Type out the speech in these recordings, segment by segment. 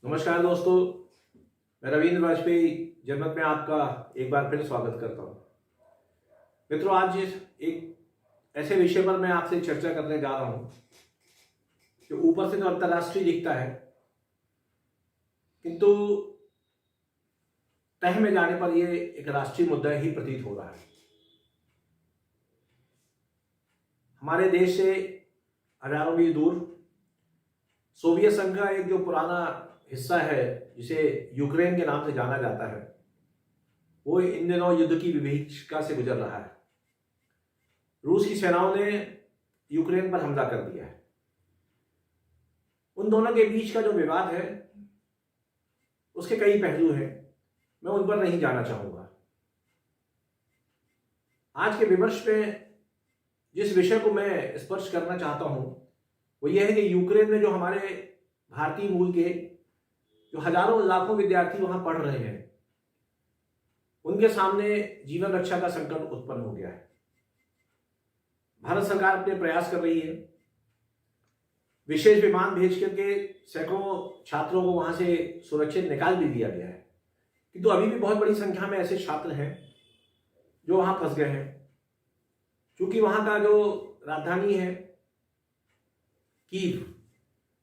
नमस्कार दोस्तों, मैं रविंद्र वाजपेयी जनमत में आपका एक बार फिर स्वागत करता हूँ। मित्रों, आज एक ऐसे विषय पर मैं आपसे चर्चा करने जा रहा हूँ जो ऊपर से तो अंतर्राष्ट्रीय दिखता है, किंतु तह में जाने पर यह एक राष्ट्रीय मुद्दा ही प्रतीत हो रहा है। हमारे देश से हजारों मील दूर सोवियत संघ का एक जो पुराना हिस्सा है, जिसे यूक्रेन के नाम से जाना जाता है, वो इन दिनों युद्ध की विभीषिका से गुजर रहा है। रूस की सेनाओं ने यूक्रेन पर हमला कर दिया है। उन दोनों के बीच का जो विवाद है उसके कई पहलू हैं, मैं उन पर नहीं जाना चाहूंगा। आज के विमर्श में जिस विषय को मैं स्पर्श करना चाहता हूं वो यह है कि यूक्रेन में जो हमारे भारतीय मूल के जो हजारों लाखों विद्यार्थी वहां पढ़ रहे हैं, उनके सामने जीवन रक्षा का संकट उत्पन्न हो गया है। भारत सरकार अपने प्रयास कर रही है, विशेष विमान भेज करके सैकड़ों छात्रों को वहां से सुरक्षित निकाल भी दिया गया है, किंतु अभी भी बहुत बड़ी संख्या में ऐसे छात्र हैं जो वहां फंस गए हैं। क्योंकि वहां का जो राजधानी है कीव,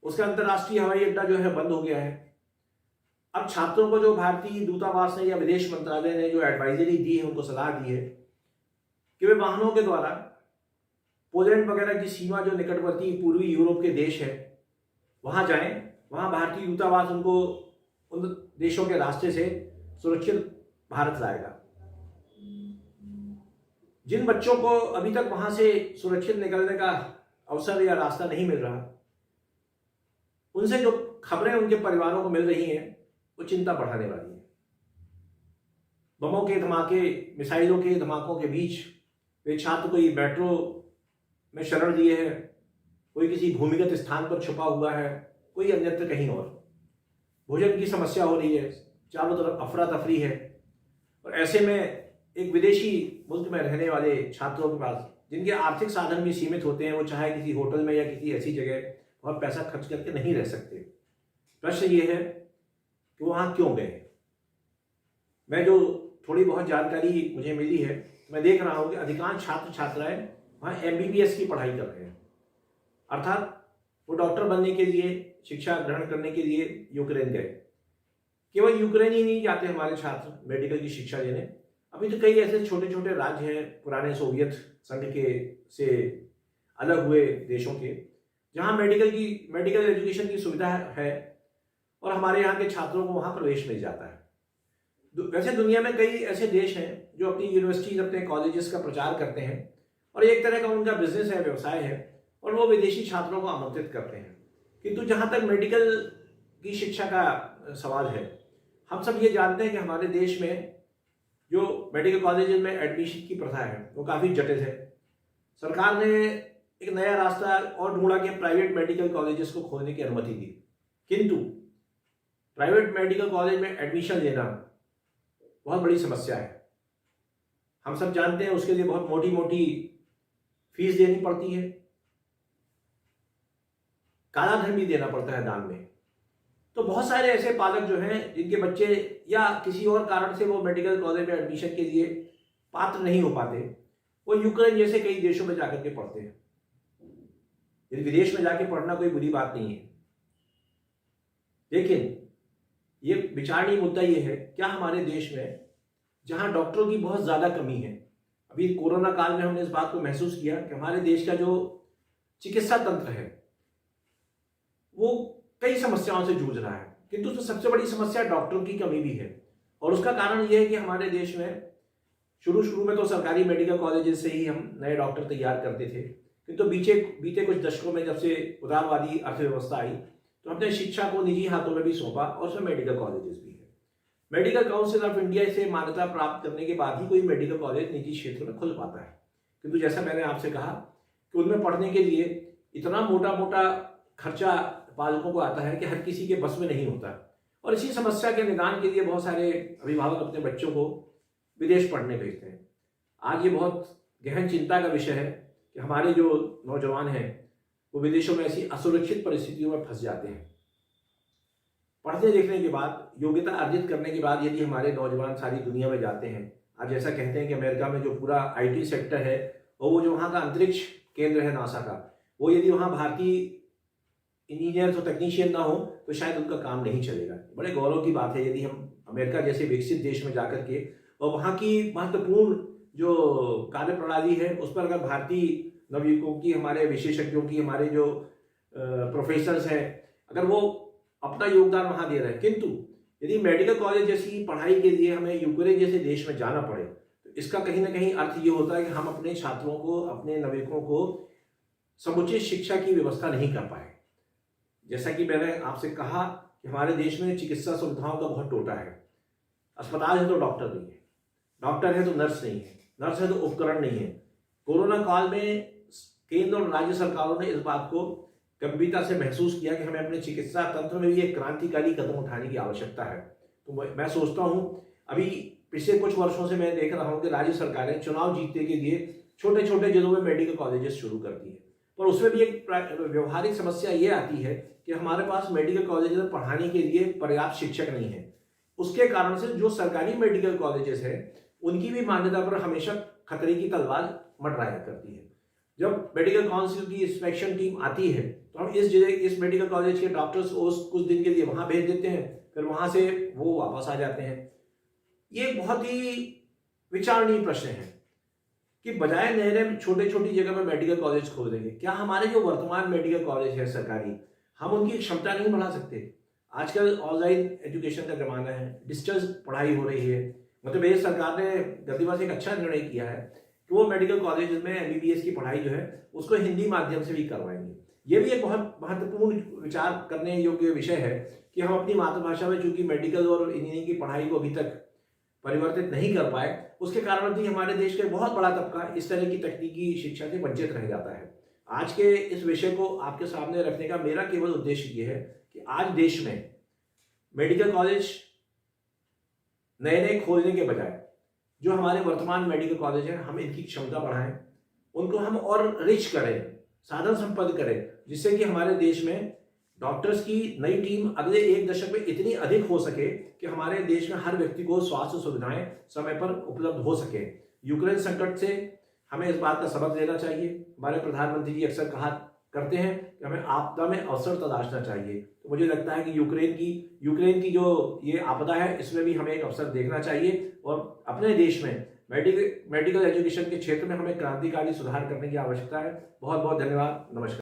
उसका अंतर्राष्ट्रीय हवाई अड्डा जो है बंद हो गया है। अब छात्रों को जो भारतीय दूतावास ने या विदेश मंत्रालय ने जो एडवाइजरी दी है, उनको सलाह दी है कि वे वाहनों के द्वारा पोलैंड वगैरह की सीमा, जो निकटवर्ती पूर्वी यूरोप के देश है, वहां जाएं। वहां भारतीय दूतावास उनको उन देशों के रास्ते से सुरक्षित भारत लाएगा। जिन बच्चों को अभी तक वहां से सुरक्षित निकलने का अवसर या रास्ता नहीं मिल रहा, उनसे जो खबरें उनके परिवारों को मिल रही हैं वो चिंता बढ़ाने वाली है। बमों के धमाके, मिसाइलों के धमाकों के बीच वे छात्र कोई मेट्रो में शरण लिए है, कोई किसी भूमिगत स्थान पर छुपा हुआ है, कोई अन्यत्र कहीं और। भोजन की समस्या हो रही है, चारों तरफ अफरा तफरी है। और ऐसे में एक विदेशी मुल्क में रहने वाले छात्रों के पास, जिनके आर्थिक साधन भी सीमित होते हैं, वो चाहे किसी होटल में या किसी ऐसी जगह बहुत पैसा खर्च करके नहीं रह सकते। प्रश्न ये है कि वहां क्यों गए। मैं जो थोड़ी बहुत जानकारी मुझे मिली है, मैं देख रहा हूं कि अधिकांश छात्र छात्राएं वहां एमबीबीएस की पढ़ाई कर रहे हैं, अर्थात वो डॉक्टर बनने के लिए, शिक्षा ग्रहण करने के लिए यूक्रेन गए। केवल यूक्रेन ही नहीं जाते हमारे छात्र मेडिकल की शिक्षा लेने। अभी तो कई ऐसे छोटे छोटे राज्य हैं पुराने सोवियत संघ के से अलग हुए देशों के, जहां मेडिकल एजुकेशन की सुविधा है और हमारे यहाँ के छात्रों को वहां प्रवेश मिल जाता है। वैसे दुनिया में कई ऐसे देश हैं जो अपनी यूनिवर्सिटीज, अपने कॉलेजेस का प्रचार करते हैं और एक तरह का उनका बिजनेस है, व्यवसाय है, और वो विदेशी छात्रों को आमंत्रित करते हैं। किंतु जहां तक मेडिकल की शिक्षा का सवाल है, हम सब ये जानते हैं कि हमारे देश में जो मेडिकल कॉलेज में एडमिशन की प्रथा है वो काफ़ी जटिल है। सरकार ने एक नया रास्ता और ढूंढा कि प्राइवेट मेडिकल कॉलेजेस को खोलने की अनुमति दी, किंतु प्राइवेट मेडिकल कॉलेज में एडमिशन लेना बहुत बड़ी समस्या है। हम सब जानते हैं उसके लिए बहुत मोटी मोटी फीस देनी पड़ती है, काला धन भी देना पड़ता है दान में। तो बहुत सारे ऐसे पालक जो हैं जिनके बच्चे या किसी और कारण से वो मेडिकल कॉलेज में एडमिशन के लिए पात्र नहीं हो पाते, वो यूक्रेन जैसे कई देशों में जाकर के पढ़ते हैं। विदेश में जाके पढ़ना कोई बुरी बात नहीं है, लेकिन ये विचारणीय मुद्दा ये है, क्या हमारे देश में जहां डॉक्टरों की बहुत ज्यादा कमी है, अभी कोरोना काल में हमने इस बात को महसूस किया कि हमारे देश का जो चिकित्सा तंत्र है वो कई समस्याओं से जूझ रहा है, किंतु तो सबसे बड़ी समस्या डॉक्टरों की कमी भी है। और उसका कारण यह है कि हमारे देश में शुरू में तो सरकारी मेडिकल कॉलेजेस से ही हम नए डॉक्टर तैयार करते थे, किंतु बीते कुछ दशकों में जब से उदारवादी अर्थव्यवस्था आई तो हमने शिक्षा को निजी हाथों में भी सौंपा और उसमें मेडिकल कॉलेजेस भी है। मेडिकल काउंसिल ऑफ इंडिया से मान्यता प्राप्त करने के बाद ही कोई मेडिकल कॉलेज निजी क्षेत्र में खुल पाता है, किंतु जैसा मैंने आपसे कहा कि उनमें पढ़ने के लिए इतना मोटा मोटा खर्चा पालकों को आता है कि हर किसी के बस में नहीं होता। और इसी समस्या के निदान के लिए बहुत सारे अभिभावक अपने बच्चों को विदेश पढ़ने भेजते हैं। आज ये बहुत गहन चिंता का विषय है कि हमारे जो नौजवान हैं वो विदेशों में ऐसी असुरक्षित परिस्थितियों में फंस जाते हैं। पढ़ने लिखने के बाद, योग्यता अर्जित करने के बाद यदि हमारे नौजवान सारी दुनिया में जाते हैं, आज जैसा कहते हैं कि अमेरिका में जो पूरा IT सेक्टर है और वो जो वहाँ का अंतरिक्ष केंद्र है नासा का, वो यदि वहाँ भारतीय इंजीनियर और टेक्नीशियन ना हो तो शायद उनका काम नहीं चलेगा। बड़े गौरव की बात है यदि हम अमेरिका जैसे विकसित देश में जाकर के और वहाँ की महत्वपूर्ण जो कार्य प्रणाली है उस पर अगर भारतीय नवयुवकों की, हमारे विशेषज्ञों की, हमारे जो प्रोफेसर्स हैं, अगर वो अपना योगदान वहाँ दे रहे हैं, किंतु यदि मेडिकल कॉलेज जैसी पढ़ाई के लिए हमें यूक्रेन जैसे देश में जाना पड़े तो इसका कहीं ना कहीं अर्थ ये होता है कि हम अपने छात्रों को, अपने नवयुवकों को समुचित शिक्षा की व्यवस्था नहीं कर पाए। जैसा कि मैंने आपसे कहा कि हमारे देश में चिकित्सा सुविधाओं का बहुत टोटा है। अस्पताल है तो डॉक्टर नहीं है, डॉक्टर है तो नर्स नहीं है, नर्स है तो उपकरण नहीं है। कोरोना काल में केंद्र और राज्य सरकारों ने इस बात को गंभीरता से महसूस किया कि हमें अपने चिकित्सा तंत्र में भी एक क्रांतिकारी कदम उठाने की आवश्यकता है। तो मैं सोचता हूँ, अभी पिछले कुछ वर्षों से मैं देख रहा हूँ कि राज्य सरकारें चुनाव जीतने के लिए छोटे छोटे जिलों में मेडिकल कॉलेजेस शुरू करती है, पर उसमें भी एक व्यवहारिक समस्या ये आती है कि हमारे पास मेडिकल कॉलेज में पढ़ाने के लिए पर्याप्त शिक्षक नहीं है। उसके कारण से जो सरकारी मेडिकल कॉलेजेस हैं उनकी भी मान्यता पर हमेशा खतरे की तलवार मंडराया करती है। जब मेडिकल काउंसिल की इंस्पेक्शन टीम आती है तो हम इस मेडिकल कॉलेज के डॉक्टर्स को कुछ दिन के लिए वहां भेज देते हैं, फिर वहां से वो वापस आ जाते हैं। ये बहुत ही विचारणीय प्रश्न है कि बजाय नए छोटे छोटी जगह में मेडिकल कॉलेज खोल देंगे, क्या हमारे जो वर्तमान मेडिकल कॉलेज है सरकारी, हम उनकी क्षमता नहीं बढ़ा सकते? आजकल ऑनलाइन एजुकेशन का जमाना है, डिस्टेंस पढ़ाई हो रही है। मतलब ये सरकार ने गतिवास एक अच्छा निर्णय किया है कि वो मेडिकल कॉलेज में MBBS की पढ़ाई जो है उसको हिंदी माध्यम से भी करवाएंगे। ये भी एक बहुत महत्वपूर्ण विचार करने योग्य विषय है कि हम अपनी मातृभाषा में, चूंकि मेडिकल और इंजीनियरिंग की पढ़ाई को अभी तक परिवर्तित नहीं कर पाए, उसके कारण भी हमारे देश के बहुत बड़ा तबका इस तरह की तकनीकी शिक्षा से वंचित रह जाता है। आज के इस विषय को आपके सामने रखने का मेरा केवल उद्देश्य ये है कि आज देश में मेडिकल कॉलेज नए नए खोलने के बजाय जो हमारे वर्तमान मेडिकल कॉलेज हैं, हम इनकी क्षमता बढ़ाएं, उनको हम और रिच करें, साधन संपन्न करें, जिससे कि हमारे देश में डॉक्टर्स की नई टीम अगले 1 दशक में इतनी अधिक हो सके कि हमारे देश में हर व्यक्ति को स्वास्थ्य सुविधाएं समय पर उपलब्ध हो सके। यूक्रेन संकट से हमें इस बात का सबक लेना चाहिए। हमारे प्रधानमंत्री जी अक्सर कहा करते हैं कि हमें आपदा में अवसर तलाशना चाहिए। तो मुझे लगता है कि यूक्रेन की जो ये आपदा है, इसमें भी हमें एक अवसर देखना चाहिए और अपने देश में मेडिकल एजुकेशन के क्षेत्र में हमें क्रांतिकारी सुधार करने की आवश्यकता है। बहुत बहुत धन्यवाद। नमस्कार।